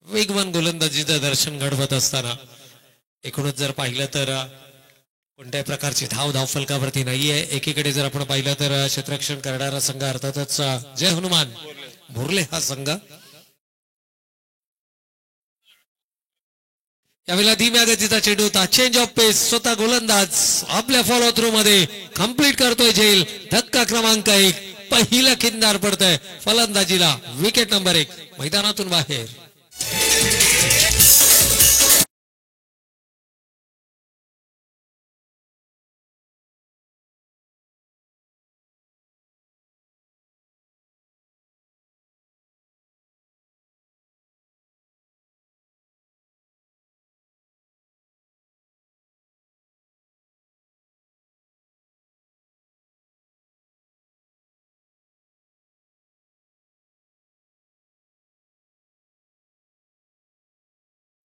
वेगवान गोलंदाजीचं दर्शन घडवत असताना एकूणच जर पाहिलं तर कोणत्याही प्रकारची धाव फलकावरती नाहीये. एकीकडे जर आपण पाहिलं तर क्षेत्ररक्षण करणारा संघ अर्थातच जय हनुमान भोरले हा संघ यावेळेला धीम्या गतीचा चेंडू होता. चेंज ऑफ पेस. स्वतः गोलंदाज आपल्या फॉलो थ्रू मध्ये कंप्लीट करतोय झेल. धक्का क्रमांक 1 पहिला खिंडार पडतोय फलंदाजीला. विकेट नंबर 1 मैदानातून बाहेर.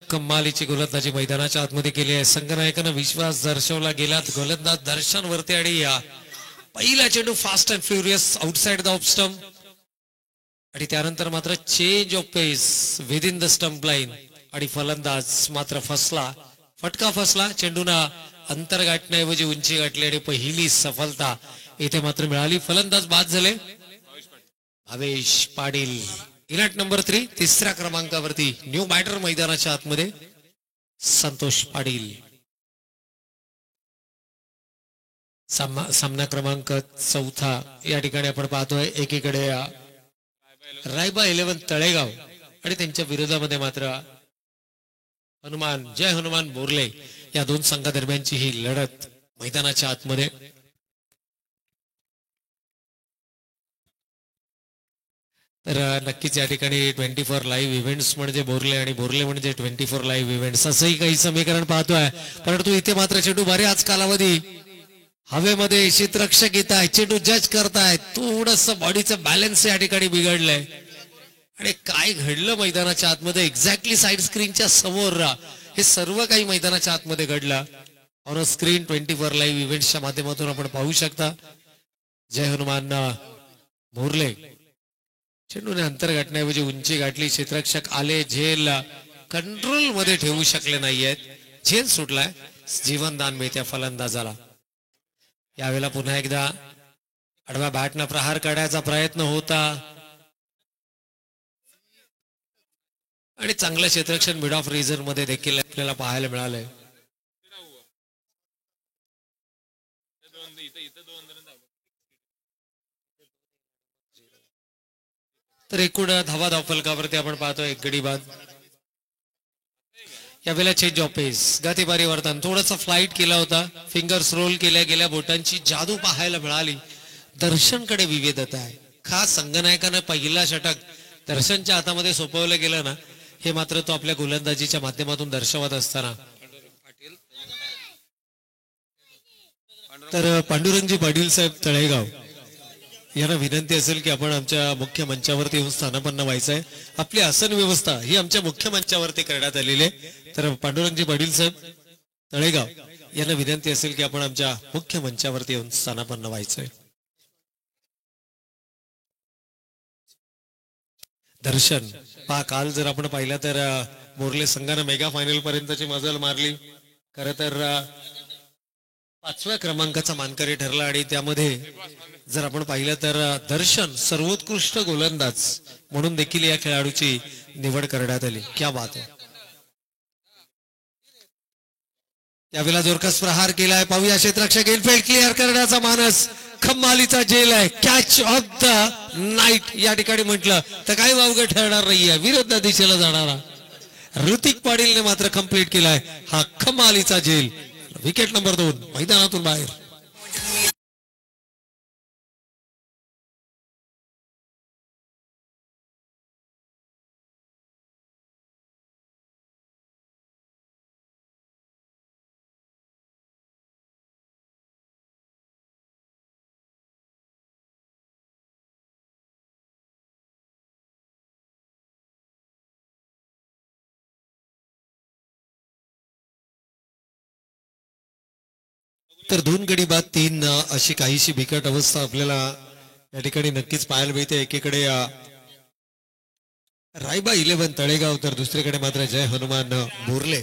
कमालीची गोलंदाजी मैदानाच्या आतमध्ये केली आहे. संघनायकानं विश्वास दर्शवला गेलात गोलंदाज दर्शन वरती आणि या पहिला चेंडू fast and furious outside the off stump आणि त्यानंतर मात्र change of Paes with in the stump line आणि फलंदाज मात्र फसला. फटका फसला. चेंडूना अंतर गाठण्याऐवजी उंची गाठली आणि पहिली सफलता इथे मात्र मिळाली. फलंदाज बाद झाले भावेश पाटील. इनट नंबर 3 तिसऱ्या क्रमांकावरती न्यू बॅटर मैदानाच्या आतमध्ये संतोष पाटील. सामना क्रमांक 4 या ठिकाणी आपण पाहतोय. एकीकडे रायबा 11 तळेगाव आणि त्यांच्या विरोधामध्ये मात्र जय हनुमान बोरले या दोन संघादरम्यानची ही लढत मैदानाच्या आतमध्ये. तर नक्कीच या ठिकाणी 24 लाईव्ह इव्हेंट्स म्हणजे बोरले आणि बोरले म्हणजे 24 लाईव्ह इव्हेंट्स असंही काही समीकरण पाहतोय. परंतु इथे मात्र चेंडू बऱ्याच कालावधी हवेमध्ये क्षेत्ररक्षक येत आहे. चेंडू जज करताय. थोडस बॉडीचं बॅलन्स या ठिकाणी बिघडलंय आणि काय घडलं मैदानाच्या आतमध्ये एक्झॅक्टली साईड स्क्रीनच्या समोर हे सर्व काही मैदानाच्या आतमध्ये घडलं. ऑन स्क्रीन 24 लाईव्ह इव्हेंट्सच्या माध्यमातून आपण पाहू शकता. जय हनुमान बोरले चेंडूने अंतर गाठण्याऐवजी उंची गाठली. क्षेत्ररक्षक आले. झेल कंट्रोल मध्ये ठेवू शकले नाहीयेत. झेल सुटलाय. जीवनदान मिळते फलंदाजाला. यावेळेला पुन्हा एकदा आडव्या बॅटनं प्रहार काढायचा प्रयत्न होता आणि चांगलं क्षेत्ररक्षण मिड ऑफ रिझन मध्ये देखील आपल्याला पाहायला मिळालंय. तर एकूण धावा फलकावरती आपण पाहतोय 1 गडी बाद. यावेळेला चेंज ऑफ पेस. गती परिवर्तन. थोडंसं फ्लाईट केला होता. फिंगर्स रोल केल्या गेल्या. बोटांची जादू पाहायला मिळाली. दर्शनकडे विविधता आहे. खास संघनायकानं पहिला षटक दर्शनच्या हातामध्ये सोपवलं गेलं ना हे मात्र तो आपल्या गोलंदाजीच्या माध्यमातून दर्शवत असताना तर पांडुरंगजी पाटील साहेब तळेगाव यांना विनंती असेल की आपण आमच्या मुख्य मंचावरती येऊन स्थानापन्न व्हायचंय. आपली आसन व्यवस्था ही आमच्या मुख्य मंचावरती करण्यात आलेली आहे. तर पांडुरंगजी पाटील साहेब तळेगाव यांना विनंती असेल की आपण आमच्या मुख्य मंचावरती येऊन स्थानापन्न व्हायचंय. दर्शन काल जर आपण पाहिलं तर बोरले संघानं मेगा फायनल पर्यंतची मजल मारली. खरं तर 5व्या क्रमांकाचा मानकरी ठरला आणि त्यामध्ये जर आपण पाहिलं तर दर्शन सर्वोत्कृष्ट गोलंदाज म्हणून देखील या खेळाडूची निवड करण्यात आली. क्या बात आहे. यावेळेला जोरकस प्रहार केलाय. पाहूया क्षेत्ररक्षक इनफिल्ड क्लिअर करण्याचा मानस. खम्मालीचा झेल आहे. कॅच ऑफ द नाईट या ठिकाणी म्हटलं तर काही वावगं ठरणार नाहीये. विरुद्ध दिशेला जाणारा ऋतिक पाटीलने मात्र कंप्लीट केलाय हा खम्मालीचा झेल. विकेट नंबर 2 मैदानातून बाहेर. तर 2 गडी बाद 3 अशी काहीशी बिकट अवस्था आपल्याला या ठिकाणी नक्कीच पाहायला मिळते. एकीकडे रायबा 11 तळेगाव तर दुसरीकडे मात्र जय हनुमान बोरले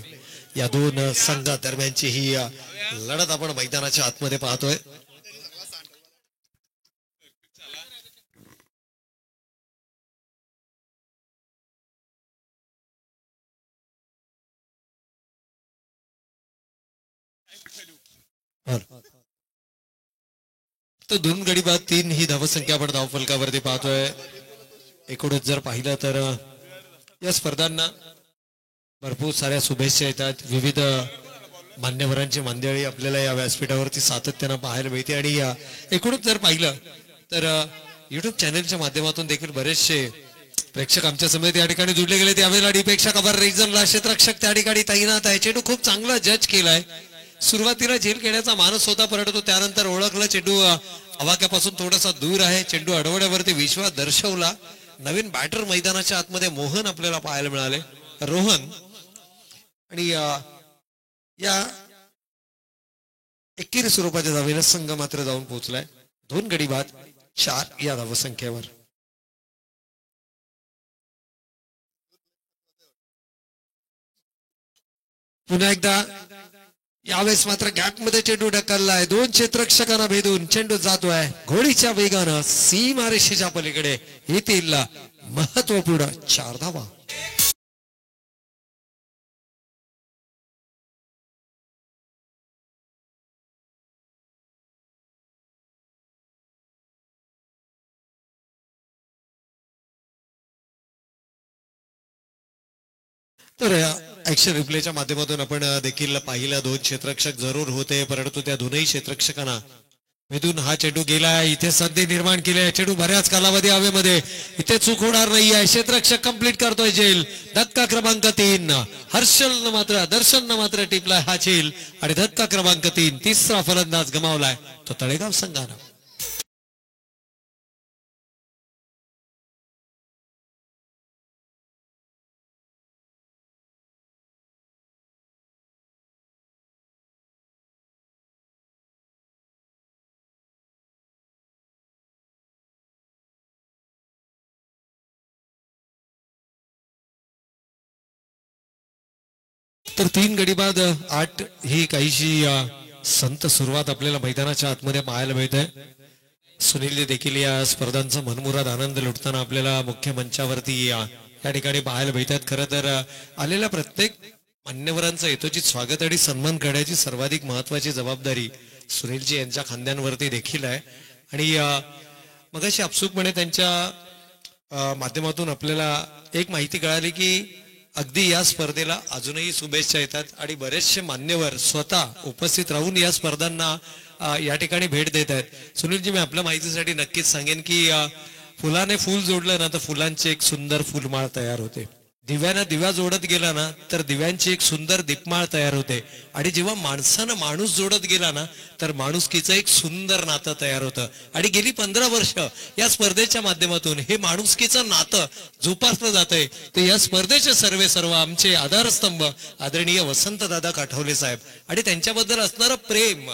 या दोन संघा दरम्यानची ही लढत आपण मैदानाच्या आतमध्ये पाहतोय. तर दोन गडी बाद 3 ही धावसंख्या आपण धावफलकावरती पाहतोय. एकूणच जर पाहिलं तर या स्पर्धांना भरपूर साऱ्या शुभेच्छा येतात. विविध मान्यवरांची मंडळी आपल्याला या व्यासपीठावरती सातत्यानं पाहायला मिळते. आणि एकूणच जर पाहिलं तर युट्यूब चॅनलच्या माध्यमातून देखील बरेचसे प्रेक्षक आमच्या समेत या ठिकाणी जुडले गेले. त्यावेळेला डीपेक्षा कव्हर रिजनला क्षेत्ररक्षक त्या ठिकाणी तैनात आहे. चेंडू खूप चांगला जज केलाय. सुरुवातीला झेल खेळण्याचा मानस होता, परंतु त्यानंतर ओळखलं चेंडू आवाक्यापासून थोडासा दूर आहे. चेंडू अडवण्यावरती विश्वास दर्शवला. नवीन बॅटर मैदानाच्या आतमध्ये मोहन आपल्याला पाहायला मिळाले, रोहन. आणि या एकेरी स्वरूपाच्या धावेला संघ मात्र जाऊन पोहोचलाय 2 गडी बाद 4 या धावसंख्येवर. पुन्हा एकदा यावेळेस मात्र गॅप मध्ये चेंडू ढकललाय. 2 क्षेत्ररक्षकांना भेदून चेंडू जातोय घोडीच्या वेगानं सीमारेषेच्या पलीकडे. येतील महत्वपूर्ण 4 धावा. तर ऍक्शन रिप्लेच्या माध्यमातून आपण देखील पाहिलं 2 क्षेत्ररक्षक जरूर होते, परंतु त्या दोनही क्षेत्ररक्षकांना भेदून हा चेंडू गेलाय. इथे संधी निर्माण केली आहे. चेंडू बऱ्याच कालावधी हवेमध्ये, इथे चूक होणार नाही आहे. क्षेत्ररक्षक कंप्लीट करतोय झेल. धक्का क्रमांक 3 हर्षल मात्र दर्शन मात्र टिपलाय हा झेल. आणि धक्का क्रमांक 3 तिसरा फलंदाज गमावलाय तो तळेगाव संघानं. तर 3 गडी बाद 8 ही काहीशी संत सुरुवात आपल्याला मैदानाच्या आतमध्ये पाहायला मिळते. सुनील देखील या स्पर्धांचा मनमुराद आनंद लुटताना आपल्याला मुख्य मंचावरती या ठिकाणी पाहायला मिळतात. खरं तर आलेल्या प्रत्येक मान्यवरांचं यथोचित स्वागत आणि सन्मान करण्याची सर्वाधिक महत्वाची जबाबदारी सुनीलजी यांच्या खांद्यांवरती देखील आहे. आणि मगाशी आपसुकपणे त्यांच्या माध्यमातून आपल्याला एक माहिती कळाली की अगदी या स्पर्धेला अजूनही शुभेच्छा येतात आणि बरेचसे मान्यवर स्वतः उपस्थित राहून या स्पर्धांना या ठिकाणी भेट देत आहेत. सुनीलजी, मी आपल्या माहितीसाठी नक्कीच सांगेन की फुलाने फुल जोडलं ना तर फुलांची एक सुंदर फुलमाळ तयार होते. दिव्यानं दिव्या जोडत गेला ना तर दिव्यांची एक सुंदर दीपमाळ तयार होते. आणि जेव्हा माणसानं माणूस जोडत गेला ना तर माणुसकीचं एक सुंदर नातं तयार होतं. आणि गेली 15 वर्ष या स्पर्धेच्या माध्यमातून हे माणुसकीचं नातं जोपासलं जातंय. ते या स्पर्धेचे सर्व आमचे आधारस्तंभ आदरणीय वसंतदादा काठवले साहेब आणि त्यांच्याबद्दल असणारं प्रेम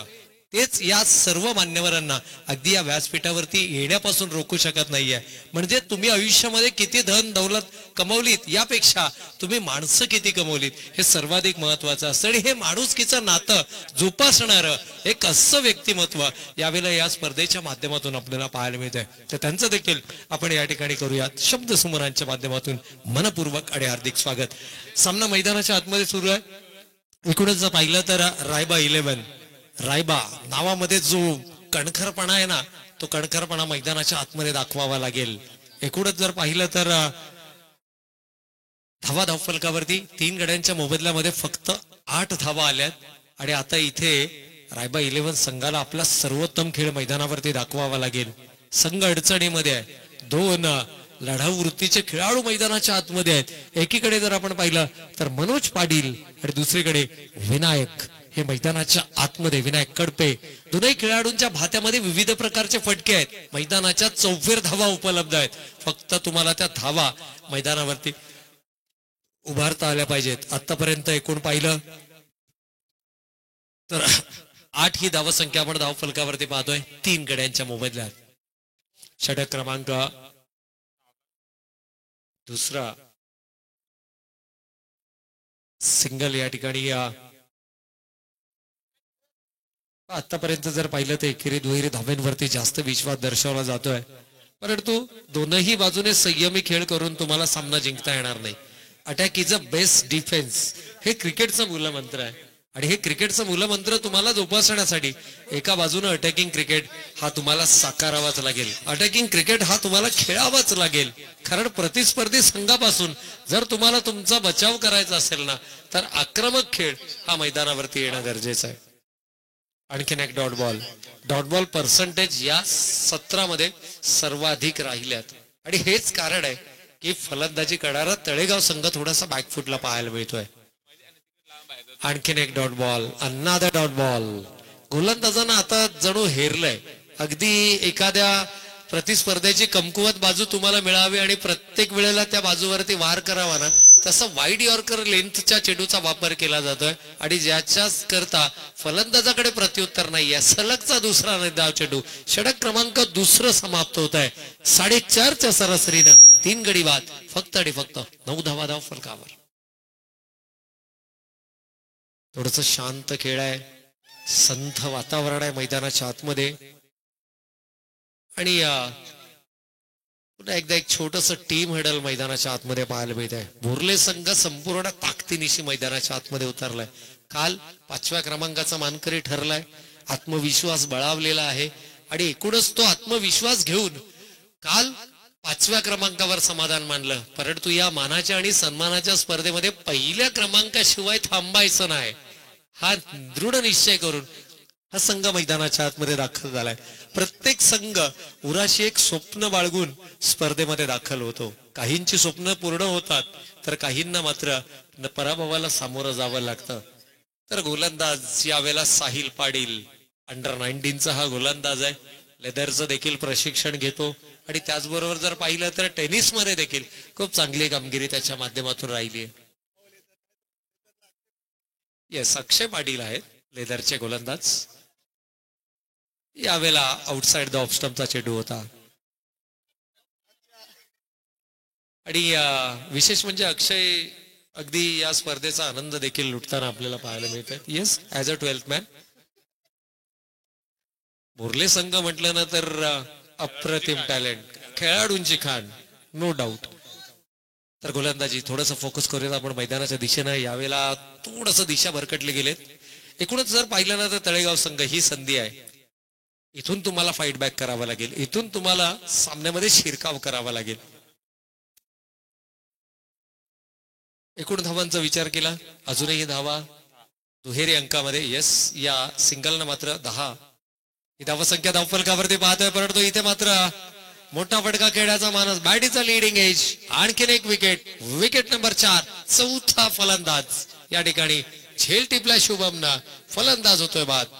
तेच या सर्व मान्यवरांना अगदी या व्यासपीठावरती येण्यापासून रोखू शकत नाहीये. म्हणजे तुम्ही आयुष्यामध्ये किती धन दौलत कमवलीत यापेक्षा तुम्ही माणसं किती कमवलीत हे सर्वाधिक महत्वाचं असतं. आणि हे माणुसकीचं नातं जोपासणारं एक असं व्यक्तिमत्व यावेळेला या स्पर्धेच्या माध्यमातून आपल्याला पाहायला मिळतंय. तर त्यांचं देखील आपण या ठिकाणी करूयात शब्दसुमरांच्या माध्यमातून मनपूर्वक आणि हार्दिक स्वागत. सामना मैदानाच्या आतमध्ये सुरू आहे. एकूणच जर पाहिलं तर रायबा 11 रायबा नावामध्ये जो कणखरपणा आहे ना तो कणखरपणा मैदानाच्या आतमध्ये दाखवावा लागेल. एकूणच जर पाहिलं तर धावफलकावरती 3 गड्यांच्या मोबदल्यामध्ये फक्त 8 धावा आल्यात. आणि आता इथे रायबा 11 संघाला आपला सर्वोत्तम खेळ मैदानावरती दाखवावा लागेल. संघ अडचणीमध्ये आहे. 2 लढाऊ वृत्तीचे खेळाडू मैदानाच्या आतमध्ये आहेत. एकीकडे जर आपण पाहिलं तर मनोज पाटील आणि दुसरीकडे विनायक हे मैदानाच्या आतमध्ये विनायक कडपे. दोन्ही खेळाडूंच्या भात्यामध्ये विविध प्रकारचे फटके आहेत. मैदानाच्या 44 धावा उपलब्ध आहेत. फक्त तुम्हाला त्या धावा मैदानावरती उभारता आल्या पाहिजेत. आतापर्यंत एकूण पाहिलं तर 8 ही धावसंख्या आपण धावफलकावरती पाहतोय 3 गड्यांच्या मोबदल्यात. षटक क्रमांक 2 सिंगल या ठिकाणी आतापर्यंत जर पाहिलं तर एकेरी दुहेरी धाब्यांवरती जास्त विश्वास दर्शवला जातोय, परंतु दोनही बाजूने संयमी खेळ करून तुम्हाला सामना जिंकता येणार नाही. Attack is a best defence, हे क्रिकेटचं मूलमंत्र आहे. आणि हे क्रिकेटचं मूलमंत्र तुम्हाला जोपासण्यासाठी एका बाजूने अटॅकिंग क्रिकेट हा तुम्हाला साकारावाच लागेल, अटॅकिंग क्रिकेट हा तुम्हाला खेळावाच लागेल. कारण प्रतिस्पर्धी संघापासून जर तुम्हाला तुमचा बचाव करायचा असेल ना, तर आक्रमक खेळ हा मैदानावरती येणं गरजेचं आहे. आणखीन एक डॉट बॉल पर्सेंटेज या सत्रामध्ये सर्वाधिक राहिल्यात. आणि हेच कारण आहे की फलंदाजी करणारा तळेगाव संघ थोडासा बॅकफुटला पाहायला मिळतोय. आणखीन एक डॉट बॉल गोलंदाजांना आता जणू हेरलंय. अगदी एखाद्या प्रतिस्पर्ध्याची कमकुवत बाजू तुम्हाला मिळावी आणि प्रत्येक वेळेला त्या बाजूवरती वार करावा ना, तसं वाईड यॉर्कर लेंथच्या चेंडूचा वापर केला जातोय. आणि ज्याच्या करता फलंदाजाकडे प्रत्युत्तर नाहीये, सलगचा दुसरा धाव चेंडू, षटक क्रमांक दुसरं समाप्त होत आहे. 4.5च्या सरासरीनं 3 गडी बाद, फक्त आणि फक्त 9 धाव फलकावर. थोडस शांत खेळ आहे, संथ वातावरण आहे मैदानाच्या आतमध्ये. आणि पुन्हा एकदा एक छोटस टीम हेडल मैदानाच्या आतमध्ये पाहायला मिळत आहे. भोरले संघ संपूर्ण ताकदीनिशी मैदानाच्या आतमध्ये उतरलाय. काल 5व्या क्रमांकाचा मानकरी ठरलाय, आत्मविश्वास बळावलेला आहे. आणि एकूणच तो आत्मविश्वास घेऊन काल 5व्या क्रमांकावर समाधान मानलं. परंतु या मानाच्या आणि सन्मानाच्या स्पर्धेमध्ये पहिल्या क्रमांकाशिवाय थांबायचं नाही, हा दृढ निश्चय करून हा संघ मैदानाच्या आतमध्ये दाखल झालाय. प्रत्येक संघ उराशी एक स्वप्न बाळगून स्पर्धेमध्ये दाखल होतो. काहींची स्वप्न पूर्ण होतात, तर काहींना मात्र पराभवाला सामोरं जावं लागतं. तर गोलंदाज यावेळेला साहिल पाटील, अंडर-19चा हा गोलंदाज आहे. लेदरचं देखील प्रशिक्षण घेतो. आणि त्याचबरोबर जर पाहिलं तर टेनिसमध्ये देखील खूप चांगली कामगिरी त्याच्या माध्यमातून राहिली आहे. येस, अक्षय पाटील आहेत लेदरचे गोलंदाज. यावेळेला आउटसाइड द ऑफ स्टंपचा चेंडू होता. आणि विशेष म्हणजे अक्षय अगदी या स्पर्धेचा आनंद देखील लुटताना आपल्याला पाहायला मिळत. Yes, as a 12th man. भोरले संघ म्हटलं ना तर अप्रतिम टॅलेंट, खेळाडूंची खाण, नो डाऊट. तर गोलंदाजी थोडंसं फोकस करूया आपण मैदानाच्या दिशेनं. यावेळेला थोडस दिशा भरकटले गेलेत. एकूणच जर पाहिलं ना तर तळेगाव संघ ही संधी आहे, इथून तुम्हाला फाईट बॅक करावा लागेल, इथून तुम्हाला सामन्यामध्ये शिरकाव करावा लागेल. एकूण धावांचा विचार केला, अजूनही धावा दुहेरी अंकामध्ये. येस, या सिंगलनं मात्र 10 ही धावसंख्या धावफलकावरती पाहतोय. परंतु इथे मात्र मोठा फटका खेळण्याचा मानस, बॅटीचा लीडिंग एज. आणखीन एक विकेट, विकेट नंबर 4. चौथा फलंदाज या ठिकाणी झेल टिपला शुभमना, फलंदाज होतोय बाद.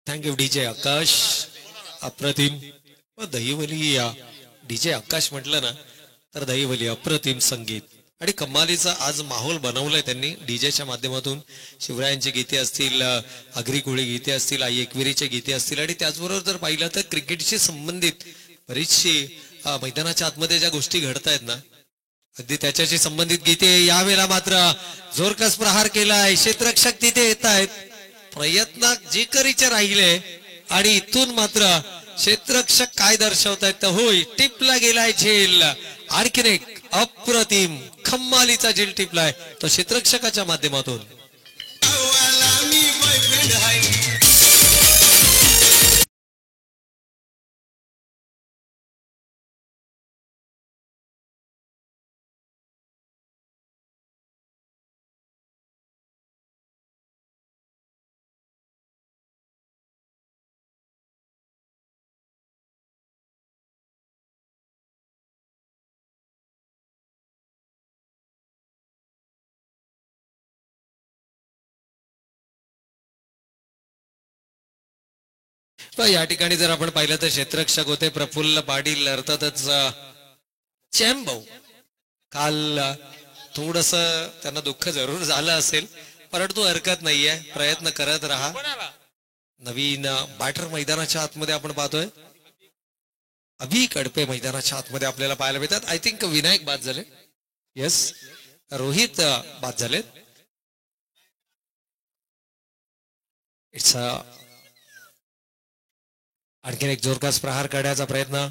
थँक्यू डीजे आकाश, अप्रतिम. दहीवली या डीजे आकाश म्हटलं ना तर दहीवली अप्रतिम संगीत आणि कमालीचा आज माहोल बनवलाय त्यांनी डीजेच्या माध्यमातून. शिवरायांची गीते असतील, आगरी कोळी गीते असतील, आई एकविरीचे गीते असतील, आणि त्याचबरोबर जर पाहिलं तर क्रिकेटशी संबंधित बरीचशी मैदानाच्या आतमध्ये ज्या गोष्टी घडतायत ना, अगदी त्याच्याशी संबंधित गीते. यावेळेला मात्र जोरकस प्रहार केलाय, क्षेत्ररक्षक तिथे येत आहेत, प्रयत्न जे करीचे राहिले. आणि इथून मात्र क्षेत्ररक्षक काय दर्शवतायत तर होय, टिपला गेलाय झेल. आणखीन एक अप्रतिम खम्मालीचा झेल टिपलाय तो क्षेत्ररक्षकाच्या माध्यमातून. पण या ठिकाणी जर आपण पाहिलं तर क्षेत्ररक्षक होते प्रफुल्ल पाटील अर्थातच चॅम्प भाऊ काल थोडस त्यांना दुःख जरूर झालं असेल परंतु हरकत नाहीये प्रयत्न करत राहा नवीन बॅटर मैदानाच्या आतमध्ये आपण पाहतोय अभि कडपे मैदानाच्या आतमध्ये आपल्याला पाहायला मिळतात आय थिंक विनायक बाद झाले येस रोहित बाद झालेत इट्स आणखीन एक जोरदार प्रहार काढण्याचा प्रयत्न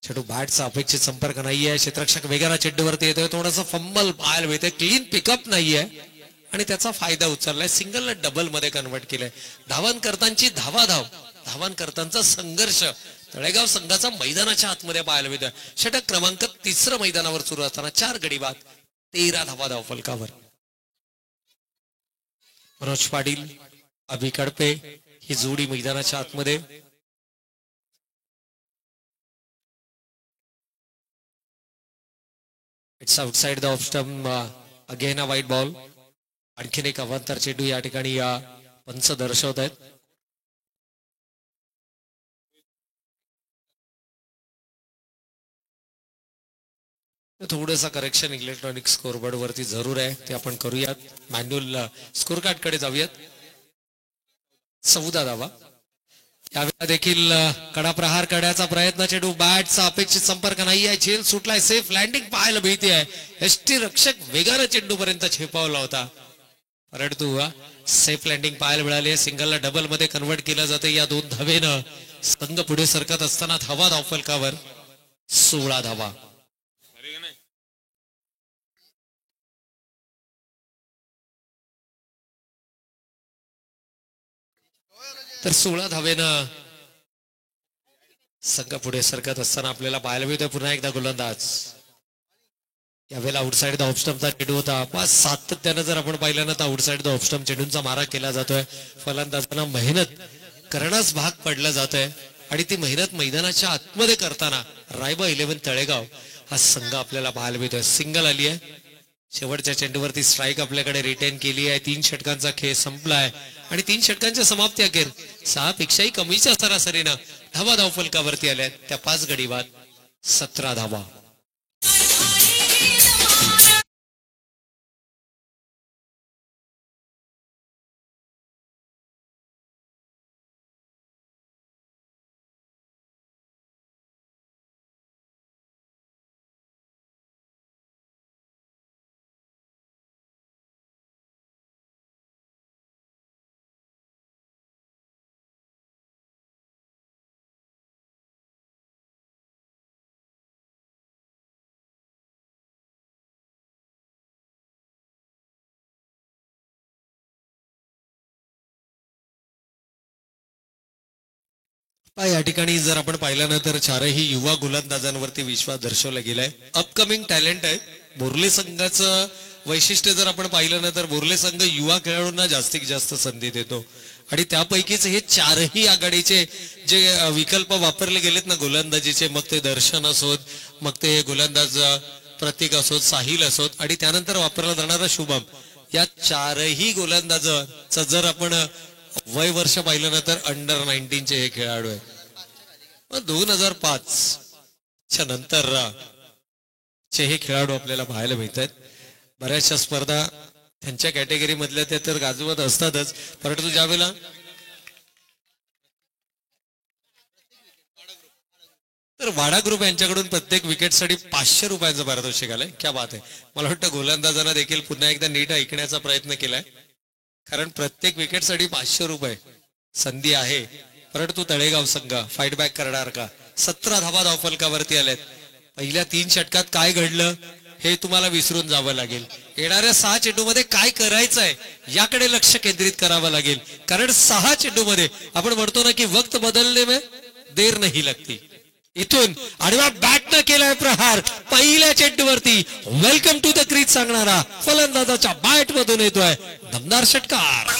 चेंडू बॅटचा अपेक्षित संपर्क नाहीये क्षेत्ररक्षक वेगाने चेंडूवरती येतोय थोडासा फंबल पाहायला मिळतोय क्लीन पिकअप नाहीये आणि त्याचा फायदा उचललाय सिंगलला डबल मध्ये कन्वर्ट केलंय धावांकर्त्यांची धावांकर्त्यांचा संघर्ष तळेगाव संघाचा मैदानाच्या आतमध्ये पाहायला मिळतोय षटक क्रमांक 3 मैदानावर सुरू असताना 4 गडी बाद 13 धावा धाव फलकावर मनोज पाटील अभि कडपे ही जोडी मैदानाच्या आतमध्ये it's outside the off stump again a वाईट बॉल आणखीन एक अवांतर चेंडू या ठिकाणी पंच दर्शवत आहेत थोडंसं करेक्शन इलेक्ट्रॉनिक स्कोरबोर्ड वरती जरूर आहे ते आपण करूयात मॅन्युअल स्कोर कार्ड कडे जाऊयात 14 धावा यावेळेला देखील कडा प्रहार करण्याचा प्रयत्न चेंडू बॅटचा अपेक्षित संपर्क नाही आहे झेल सुटलाय सेफ लँडिंग पाहायला मिळते आहे एसटी रक्षक वेगाने चेंडू पर्यंत झेपावला होता परंतु सेफ लँडिंग पाहायला मिळाली सिंगलला डबल मध्ये कन्वर्ट केलं जातं या 2 धावेनं संघ पुढे सरकत असताना धावा धाव फलकावर 16 धावा तर 16 धावेनं संघ पुढे सरकत असताना आपल्याला पाहायला मिळतोय पुन्हा एकदा गोलंदाज यावेळेला आउटसाइड द ऑफस्टम्पचा चेंडू होता पाच सातत्यानं जर आपण पाहिलं ना तर आउटसाइड द ऑफस्टम्प चेंडूंचा मारा केला जातोय फलंदाजांना मेहनत करणंच भाग पडलं जात आहे आणि ती मेहनत मैदानाच्या आतमध्ये करताना रायबा 11 तळेगाव हा संघ आपल्याला पाहायला मिळतोय सिंगल आली आहे शेवटच्या चेंडूवरती स्ट्राईक आपल्याकडे रिटेन केली आहे 3 षटकांचा खेळ संपलाय आणि 3 षटकांच्या समाप्ती अखेर 6 पेक्षाही कमीच्या सरासरीनं धावा धाव फलकावरती आल्या त्या 5 गडी बाद 17 धावा या ठिकाणी जर आपण पाहिलं ना तर 4ही युवा गोलंदाजांवरती विश्वास दर्शवला गेलाय अपकमिंग टॅलेंट आहे बोर्ले संघाचं वैशिष्ट्य जर आपण पाहिलं ना तर बोर्ले संघ युवा खेळाडूंना जास्तीत जास्त संधी देतो आणि त्यापैकीच हे 4ही आघाडीचे जे विकल्प वापरले गेलेत ना गोलंदाजीचे मग ते दर्शन असोत मग ते गोलंदाज प्रतीक असोत साहिल असोत आणि त्यानंतर वापरला जाणारा शुभम या 4ही गोलंदाजाचं जर आपण वय वर्ष पाहिलं ना तर अंडर 19 चे हे खेळाडू आहे 2005 च्या नंतर चे हे खेळाडू आपल्याला पाहायला मिळतात बऱ्याचशा स्पर्धा त्यांच्या कॅटेगरी मधल्या ते तर गाजवत असतातच परंतु ज्यावेळेला तर वाडा ग्रुप यांच्याकडून प्रत्येक विकेटसाठी 500 रुपयांचं पारितोषिक आलंय क्या बात आहे मला वाटतं गोलंदाजांना देखील पुन्हा एकदा नीट ऐकण्याचा प्रयत्न केलाय कारण प्रत्येक विकेटसाठी 500 रुपये संधी आहे परंतु तळेगाव संघ फाईट बॅक करणार का 17 धावा धावफलकावरती आल्यात पहिल्या 3 षटकात काय घडलं हे तुम्हाला विसरून जावं लागेल येणाऱ्या 6 चेंडूमध्ये काय करायचंय याकडे लक्ष केंद्रित करावं लागेल कारण 6 चेंडूमध्ये आपण म्हणतो ना की वक्त बदलने में देर नाही लगती इथून आडवा बॅट न केलाय प्रहार पहिल्या चेंडूवरती वेलकम टू द क्रीज सांगणारा फलंदाजाच्या बॅट मधून येतोय दमदार षटकार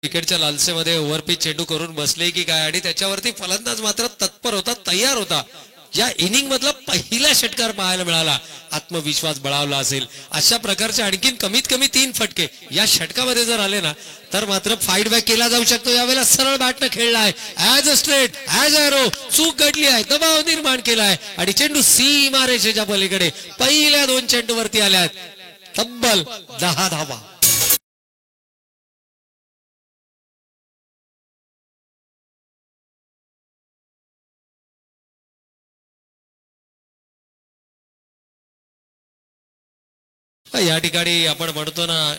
विकेटच्या लालसेमध्ये ओव्हरपिच चेंडू करून बसले की काय, आणि त्याच्यावरती फलंदाज मात्र तत्पर होता, तयार होता. या इनिंग मधला पहिला षटकार पाहायला मिळाला. आत्मविश्वास बळावला असेल. अशा प्रकारचे आणखीन कमीत कमी 3 फटके या षटकामध्ये जर आले ना, तर मात्र फाईट बॅक केला जाऊ शकतो. यावेळेला सरळ बॅटनं खेळलाय, as a straight, as arrow, चूक घडली आहे, दबाव निर्माण केलाय आणि चेंडू सीमारेषेच्या पलीकडे पहिल्या 2 चेंडूवरती आल्यात. तब्बल 10 धावा. या ठिकाणी आपण म्हणतो ना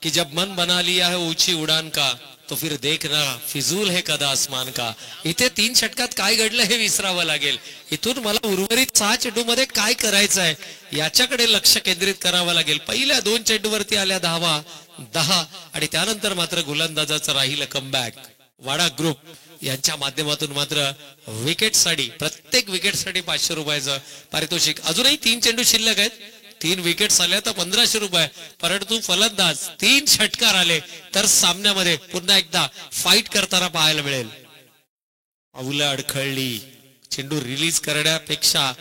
की जब मन बना लिया है ऊंची उडान का तो फिर देखना फिजूल है कदा आसमान का. इथे 3 षटकात काय घडलं हे विसरावं लागेल. इथून मला उर्वरित 6 चेंडूमध्ये काय करायचं आहे याच्याकडे लक्ष केंद्रित करावं लागेल. पहिल्या 2 चेंडूवरती आल्या धावा 10 आणि त्यानंतर मात्र गोलंदाजाचं राहिलं कमबॅक. वाडा ग्रुप यांच्या माध्यमातून मात्र विकेटसाठी, प्रत्येक विकेटसाठी 500 रुपयाचं पारितोषिक. अजूनही 3 चेंडू शिल्लक आहेत. 3 विकेट्स आल्या तर 1500 रुपये. परंतु फलंदाज 3 षटकार आले तर सामन्यामध्ये पुन्हा एकदा फाईट करताना पाहायला मिळेल. पाऊलं अडखळली, चेंडू रिलीज करण्यापेक्षा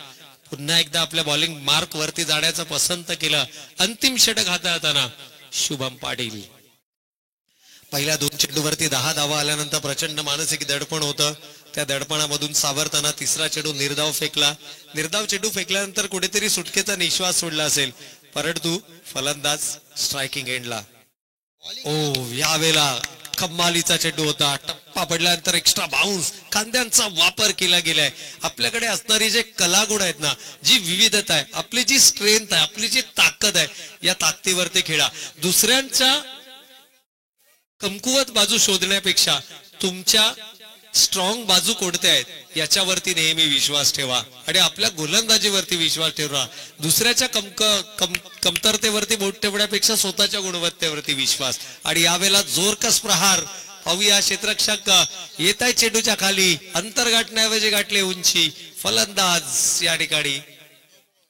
पुन्हा एकदा आपल्या बॉलिंग मार्क वरती जाण्याचं पसंत केलं. अंतिम षटक हाताळताना शुभम पाटील. पहिल्या 2 चेंडूवरती 10 धावा आल्यानंतर प्रचंड मानसिक दडपण होतं. त्या दडपणामधून सावरताना तिसरा चेंडू निर्धाव फेकला. निर्धाव चेंडू फेकल्यानंतर कुठेतरी सुटकेचा निश्वास सोडला असेल, परंतु फलंदाज स्ट्रायकिंग एंडला. ओ, यावेळेला कमालीचा चेंडू होता. टप्पा पडल्यानंतर एक्स्ट्रा बाउन्स, खांद्यांचा वापर केला गेलाय. आपल्याकडे असणारी जे कलागुण आहेत ना, जी विविधता आहे, आपली जी स्ट्रेंथ आहे, आपली जी ताकद आहे, या ताकदीवरती खेळा. दुसऱ्यांच्या कमकुवत बाजू शोधण्यापेक्षा तुमच्या स्ट्रॉंग बाजू कोणत्या आहेत याच्यावरती नेहमी विश्वास ठेवा आणि आपल्या गोलंदाजीवरती विश्वास ठेवा. दुसऱ्याच्या कमतरतेवरती बोट ठेवण्यापेक्षा स्वतःच्या गुणवत्तेवरती विश्वास. आणि यावेळेला जोरकस प्रहार पाहूया. क्षेत्ररक्षक येत आहे चेंडूच्या खाली, अंतर गाठण्याऐवजी गाठले उंची. फलंदाज या ठिकाणी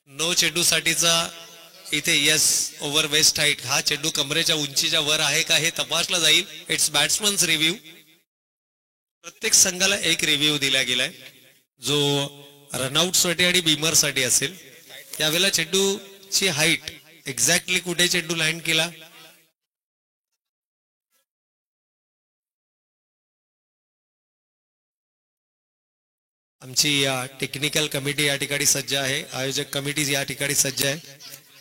नो चेंडू साठीचा इथे यस ओव्हर वेस्ट हाईट. हा चेंडू कमरेच्या उंचीच्या वर आहे का हे तपासला जाईल. It's batsman's review. प्रत्येक संघाला एक रिव्ह्यू दिला गेलाय जो रनआउट साठी आणि बीमर साठी असेल. यावेळेला चेंडूची हाईट एक्झॅक्टली कुठे चेंडू लँड केला, आमची टेक्निकल कमिटी या ठिकाणी सज्ज आहे, आयोजक कमिटी या ठिकाणी सज्ज आहे.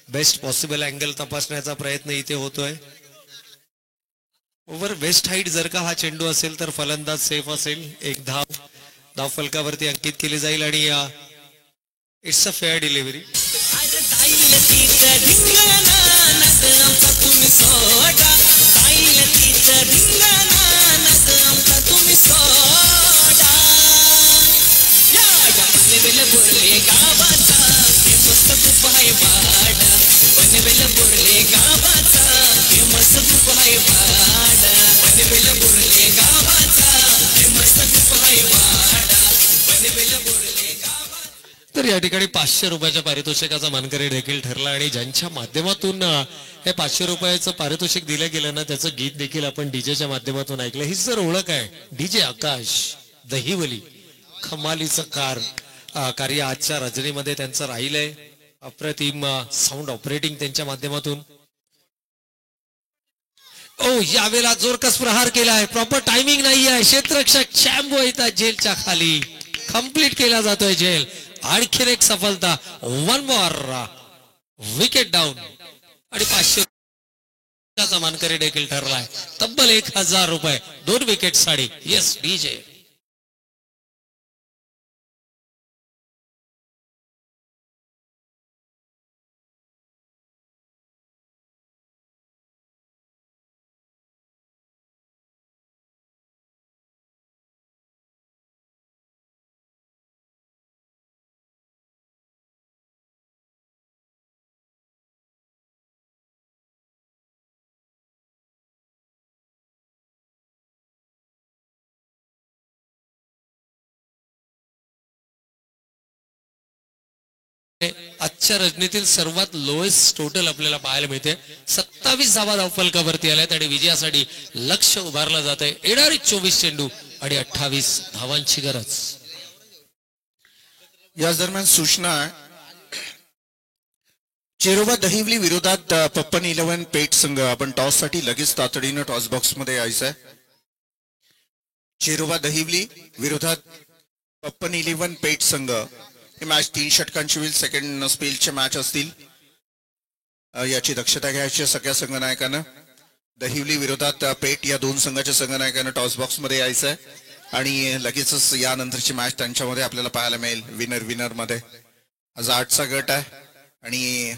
बेस्ट पॉसिबल अँगल तपासण्याचा प्रयत्न इथे होतोय. ओव्हर वेस्ट हाईट जर का हा चेंडू असेल तर फलंदाज सेफ असेल. एक धाव फलकावरती अंकित केली जाईल आणि इट्स अ फेअर डिलिव्हरी. तर या ठिकाणी 500 रुपयाच्या पारितोषिकाचा मानकरी देखील ठरला आणि ज्यांच्या माध्यमातून हे 500 रुपयाचं पारितोषिक दिलं गेलं ना, त्याचं गीत देखील आपण डीजेच्या माध्यमातून ऐकलं. हीच जर ओळख आहे, डीजे आकाश दहिवली. खमालीचं कार्य आजच्या रजनीमध्ये त्यांचं राहिलंय. अप्रतिम साऊंड ऑपरेटिंग त्यांच्या माध्यमातून. ओ, यावेळेला जोरकस प्रहार केलाय, प्रॉपर टायमिंग नाही आहे. क्षेत्ररक्षक चॅम्बो येतात जेलच्या खाली, कंप्लीट केला जातोय जेल. आणखीन एक सफलता, 1 मोर विकेट डाऊन आणि 500 मानकरी देखील ठरलाय. तब्बल 1000 रुपये 2 विकेट साठी. Yes DJ. आजच्या रजनीतील सर्वात लोएस्ट टोटल आपल्याला पाहायला मिळते. 27 धावा धावफलकावरती आल्यात आणि विजयासाठी लक्ष उभारलं जात आहे. येणारी 24 चेंडू आणि 28 धावांची गरज. याच दरम्यान सूचना चेरोबा दहिवली विरोधात पप्पन 11 पेट संघ. आपण टॉस साठी लगेच तातडीनं टॉस बॉक्स मध्ये यायचंय. चेरोबा दहिवली विरोधात पप्पन 11 पेट संघ. ही मॅच 3 षटकांची होईल. सेकंड स्पेलचे मॅच असतील. याची दक्षता घ्यायची सगळ्या संघनायकांना. दहिवली विरोधात पेट या दोन संघाच्या संघनायकांना टॉस बॉक्स मध्ये यायचंय आणि लगेचच यानंतरची मॅच त्यांच्यामध्ये आपल्याला पाहायला मिळेल. विनर मध्ये आज 8चा गट आहे आणि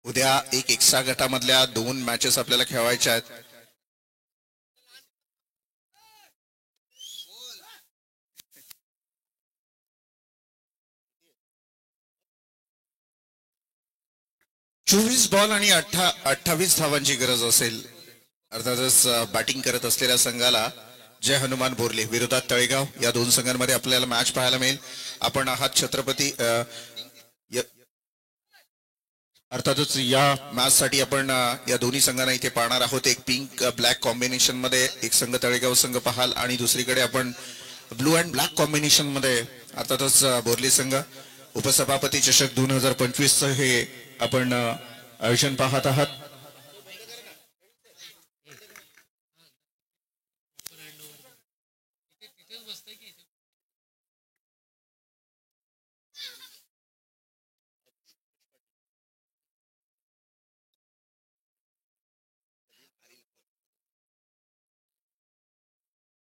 उद्या एक एक्स्ट्रा गटामधल्या 2 मॅचेस आपल्याला खेळवायच्या आहेत. चोवीस बॉल आणि 28 धावांची गरज असेल. अर्थातच बॅटिंग करत असलेल्या संघाला जय हनुमान बोरले विरोधात तळेगाव या 2 संघांमध्ये आपल्याला मॅच पाहायला मिळेल. आपण आहात छत्रपती. अर्थातच या मॅच साठी आपण या दोन्ही संघांना इथे पाहणार आहोत. एक पिंक ब्लॅक कॉम्बिनेशन मध्ये एक संघ तळेगाव संघ पाहाल आणि दुसरीकडे आपण ब्लू अँड ब्लॅक कॉम्बिनेशन मध्ये अर्थातच बोरली संघ. उपसभापती चषक 2025 हे आपण आयोजन पाहत आहात.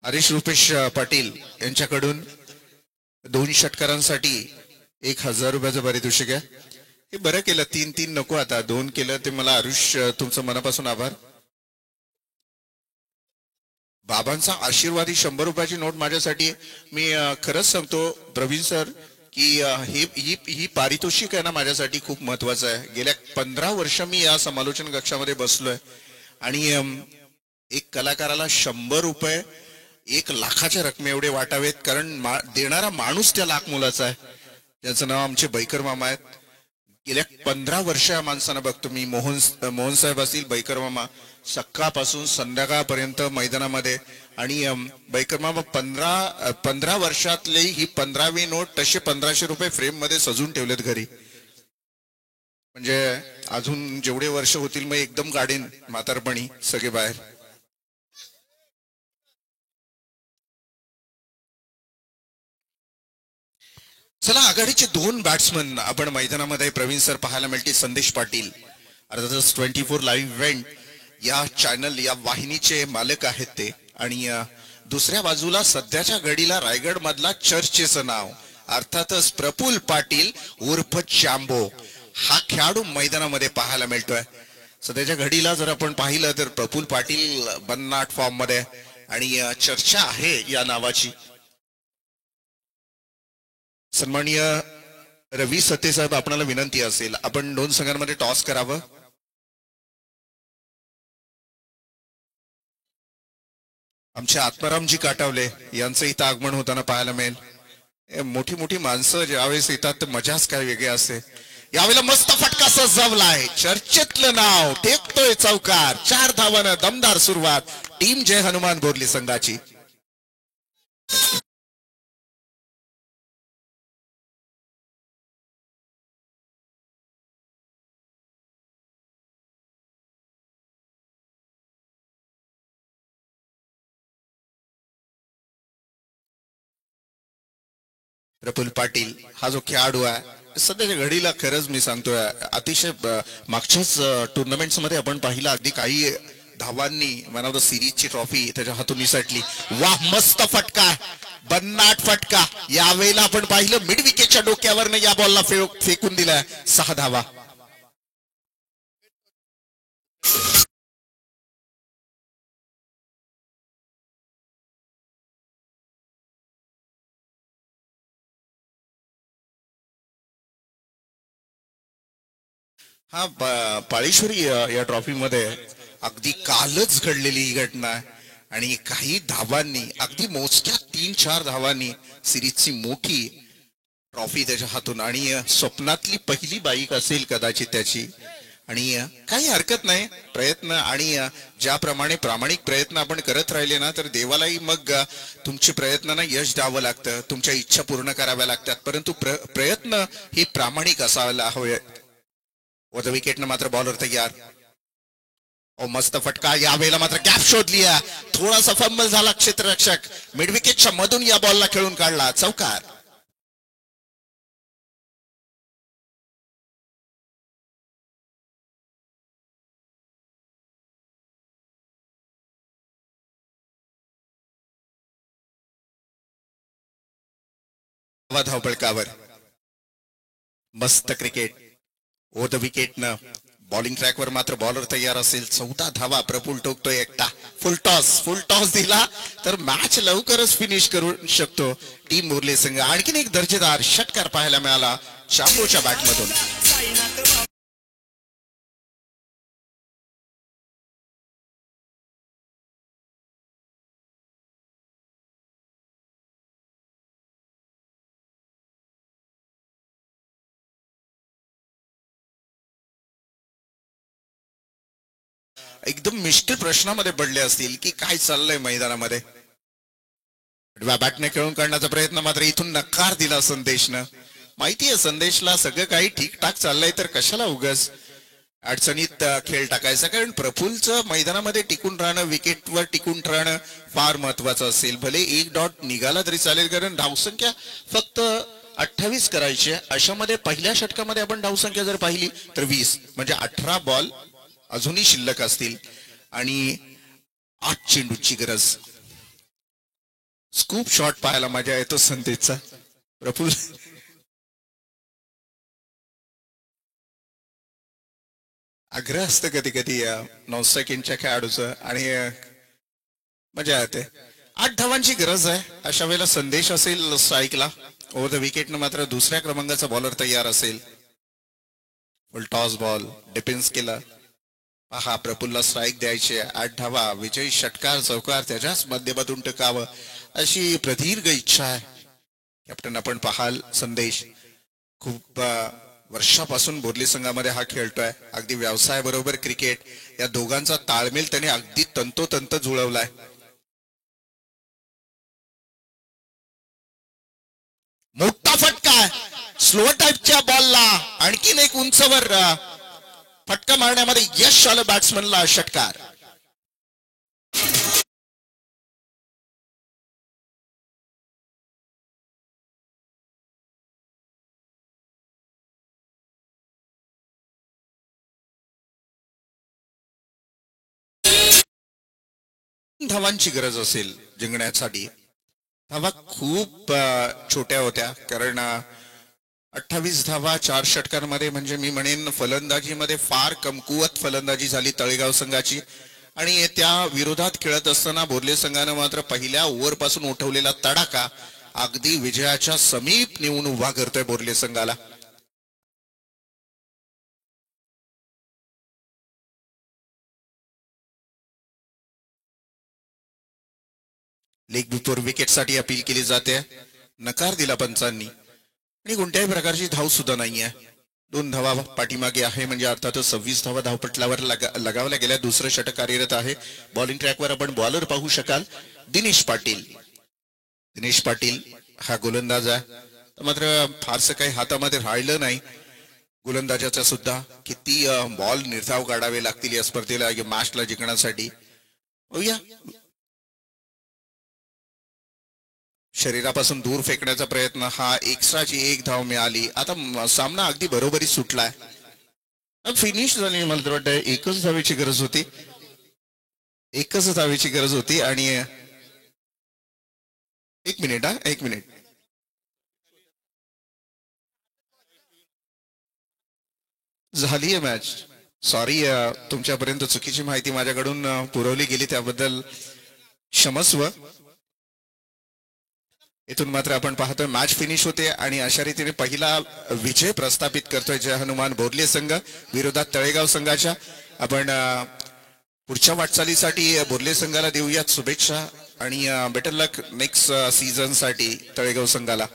हरीश रुपेश पाटील यांच्याकडून 2 षटकारांसाठी 1000 रुपयाचं पारितोषिक आहे. हे बरं केलं. 3 नको आता 2 केलं ते. मला आरुष तुमचं मनापासून आभार. बाबांचा आशीर्वादी 100 रुपयाची नोट माझ्यासाठी. मी खरंच सांगतो प्रवीण सर की ही पारितोषिक आहे ना माझ्यासाठी खूप महत्वाचं आहे. गेल्या 15 वर्ष मी या समालोचन कक्षामध्ये बसलोय आणि एक कलाकाराला 100 रुपये 1 लाखाच्या रकमे एवढे वाटावेत. कारण देणारा माणूस त्या लाख मुलाचा आहे. त्याचं नाव आमचे बैकर मामा आहेत. गेल्या 15 वर्ष या माणसांना बघतो मी. मोहन साहेब असतील, बैकर मामा सकाळपासून संध्याकाळपर्यंत मैदानामध्ये. आणि बैकर मामा 15 वर्षातली ही 15वी नोट तसे 1500 रुपये फ्रेम मध्ये सजून ठेवलेत घरी. म्हणजे अजून जेवढे वर्ष होतील मग एकदम गाडीन म्हातारपणी सगळे बाहेर. चला आघाडीचे 2 बॅट्समन आपण मैदानामध्ये प्रवीण सर पाहायला मिळते. संदेश पाटील अर्थातच 24 लाईव्ह इव्हेंट या चॅनल या वाहिनीचे मालक आहेत ते. आणि दुसऱ्या बाजूला सध्याच्या घडीला रायगड मधला चर्चेचं नाव अर्थातच प्रफुल्ल पाटील उर्फ चांबो हा खेळाडू मैदानामध्ये पाहायला मिळतोय. सध्याच्या घडीला जर आपण पाहिलं तर प्रफुल्ल पाटील बन्नाट फॉर्म मध्ये आणि चर्चा आहे या नावाची. सन्माननीय रवी सत्ते साहेब आपणाला विनंती असेल आपण 2 संघांमध्ये टॉस करावं. आमचे आत्मारामजी काटावले यांचं इथं आगमन होताना पाहायला मिळेल. मोठी मोठी माणसं ज्यावेळेस येतात तर मजाच काय वेगळी असते. यावेळेला मस्त फटका सजवलाय. चर्चेतलं नाव टेकतोय चौकार. 4 धावानं दमदार सुरुवात टीम जय हनुमान बोरली संघाची. प्रफुल्ल पाटील हा जो खेळाडू आहे सध्याच्या घडीला खरंच मी सांगतोय अतिशय मागच्याच टुर्नामेंट्स मध्ये आपण पाहिलं अगदी काही धावांनी मॅन ऑफ द सिरीजची ट्रॉफी त्याच्या हातून निसटली. वाह मस्त फटका बन्नाट फटका. यावेळेला आपण पाहिलं मिड विकेटच्या डोक्यावरनं या बॉलला फेकून दिलाय. 6 धावा. हा पाळेश्वरी या ट्रॉफी मध्ये अगदी कालच घडलेली ही घटना आहे आणि काही धावांनी अगदी मोजक्या 3-4 धावांनी सिरीजची मोठी ट्रॉफी त्याच्या हातून आणि स्वप्नातली पहिली बाईक असेल कदाचित त्याची. आणि काही हरकत नाही, प्रयत्न आणि ज्याप्रमाणे प्रामाणिक प्रयत्न आपण करत राहिले ना तर देवालाही मग तुमचे प्रयत्नांना यश द्यावं लागतं, तुमच्या इच्छा पूर्ण कराव्या लागतात, परंतु प्रयत्न ही प्रामाणिक असायला हवे. व विकेटनं मात्र बॉलर तयार. मस्त फटका, यावेळेला मात्र गॅप शोधली, थोडासा फंबल झाला क्षेत्ररक्षक, मिड विकेटच्या मधून या बॉलला खेळून काढला, चौकार. धावपळकावर मस्त क्रिकेट. ओ द विकेटनं बॉलिंग ट्रॅकवर मात्र बॉलर तयार असेल. 14 धावा प्रफुल टोकतोय एकटा. फुल टॉस दिला तर मॅच लवकरच फिनिश करू शकतो टीम बोर्ले संघ. आणखीन एक दर्जेदार षटकार पाहायला मिळाला चांबोच्या बॅटमधून. एकदम मुश्किल प्रश्नामध्ये पडले असतील की काय चाललंय मैदानामध्ये. बॅटने खेळून काढण्याचा प्रयत्न मात्र इथून नकार दिला संदेशनं. माहितीये संदेशला सगळं काही ठीकठाक चाललंय तर कशाला उगाच अडचणीत खेळ टाकायचा. कारण प्रफुल्लचं मैदानामध्ये टिकून राहणं, विकेटवर टिकून राहणं फार महत्वाचं असेल. भले एक डॉट निघाला तरी चालेल, कारण धावसंख्या फक्त 28 करायची. अशामध्ये पहिल्या षटकामध्ये आपण धावसंख्या जर पाहिली तर 20, म्हणजे 18 बॉल अजूनही शिल्लक असतील आणि 8 चेंडूची गरज. स्कूप शॉट पाहायला मजा येतो संदेशचा. प्रफुल्ल आग्रह असतं कधी कधी 9 इंचच्या खेळाडूचं आणि मजा येते. 8 धावांची गरज आहे. अशा वेळेला संदेश असेल स्ट्राईकला. ओव्हर द विकेटनं मात्र दुसऱ्या क्रमांकाचा बॉलर तयार असेल. फुल टॉस बॉल डिफेन्स केला. पहा प्रफुल्लला स्ट्राईक द्यायचे. 8 धावा, विजयी षटकार चौकार त्याच्याच माध्यमातून टिकावं अशी प्रदीर्घ इच्छा आहे. कॅप्टन आपण पाहाल संदेश खूप वर्षापासून बोर्ली संघामध्ये हा खेळतोय. अगदी व्यवसायाबरोबर क्रिकेट या दोघांचा ताळमेळ त्याने अगदी तंतोतंत जुळवलाय. मोठा फटका स्लो टाईपच्या बॉलला आणखीन एक उंचवर फटका मारण्यामध्ये यश आलं बॅट्समनला. षटकार. धावांची गरज असेल जिंकण्यासाठी. धावा खूप छोट्या होत्या, कारण 28 धावा 4 षटकांमध्ये, म्हणजे मी म्हणेन फलंदाजीमध्ये फार कमकुवत फलंदाजी झाली तळेगाव संघाची. आणि त्या विरोधात खेळत असताना बोर्ले संघानं मात्र पहिल्या ओव्हर पासून उठवलेला तडाखा अगदी विजयाच्या समीप नेऊन उभा करतोय बोर्ले संघाला. लेग बिफोर विकेट साठी अपील केली जाते. नकार दिला पंचांनी आणि कोणत्याही प्रकारची धाव सुद्धा नाहीये. 2 धावा पाठीमागे आहे, म्हणजे अर्थातच 26 धावा धावपटलावर लगावल्या गेल्या. दुसरं षटक कार्यरत आहे. बॉलिंग ट्रॅकवर आपण बॉलर पाहू शकाल. दिनेश पाटील हा गोलंदाज आहे. मात्र फारसं काही हातामध्ये राहिलं नाही गोलंदाजाचा सुद्धा. किती बॉल निर्धाव काढावे लागतील या स्पर्धेला, मॅचला जिंकण्यासाठी. शरीरापासून दूर फेकण्याचा प्रयत्न, हा एक्स्ट्राची 1 धाव मिळाली. आता सामना अगदी बरोबरी सुटलाय, फिनिश झाली. मला तर वाटतं एकच धावेची गरज होती. आणि 1 मिनिट झालीय मॅच. सॉरी, तुमच्यापर्यंत चुकीची माहिती माझ्याकडून पुरवली गेली, त्याबद्दल क्षमस्व. इथून मात्र आपण पाहतोय मॅच फिनिश होते आणि अशा रीतीने पहिला विजय प्रस्थापित करतोय जय हनुमान बोर्ले संघ विरोधात तळेगाव संघाच्या. आपण पुढच्या वाटचालीसाठी बोर्ले संघाला देऊयात शुभेच्छा आणि बेटर लक नेक्स्ट सीझन साठी तळेगाव संघाला.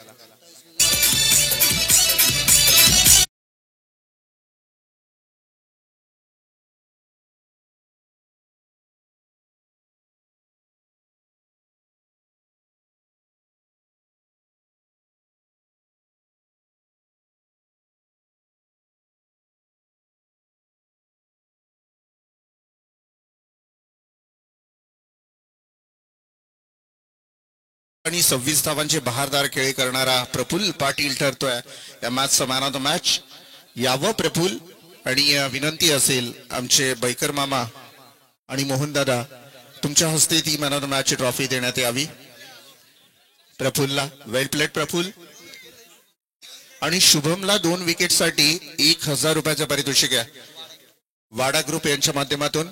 आणि 26 धावांचे बहारदार खेळ करणारा प्रफुल्ल पाटील ठरतोय या मॅचचा मॅन ऑफ द मॅच. यावं प्रफुल्ल. आणि विनंती असेल आमचे बैकर मामा आणि मोहन दादा, तुमच्या हस्ते ती मॅन ऑफ द मॅच ची ट्रॉफी देण्यात यावी प्रफुल्लला. वेल प्लेड प्रफुल्ल. आणि शुभमला 2 विकेटसाठी 1000 रुपयाचं पारितोषिक आहे वाडा ग्रुप यांच्या माध्यमातून.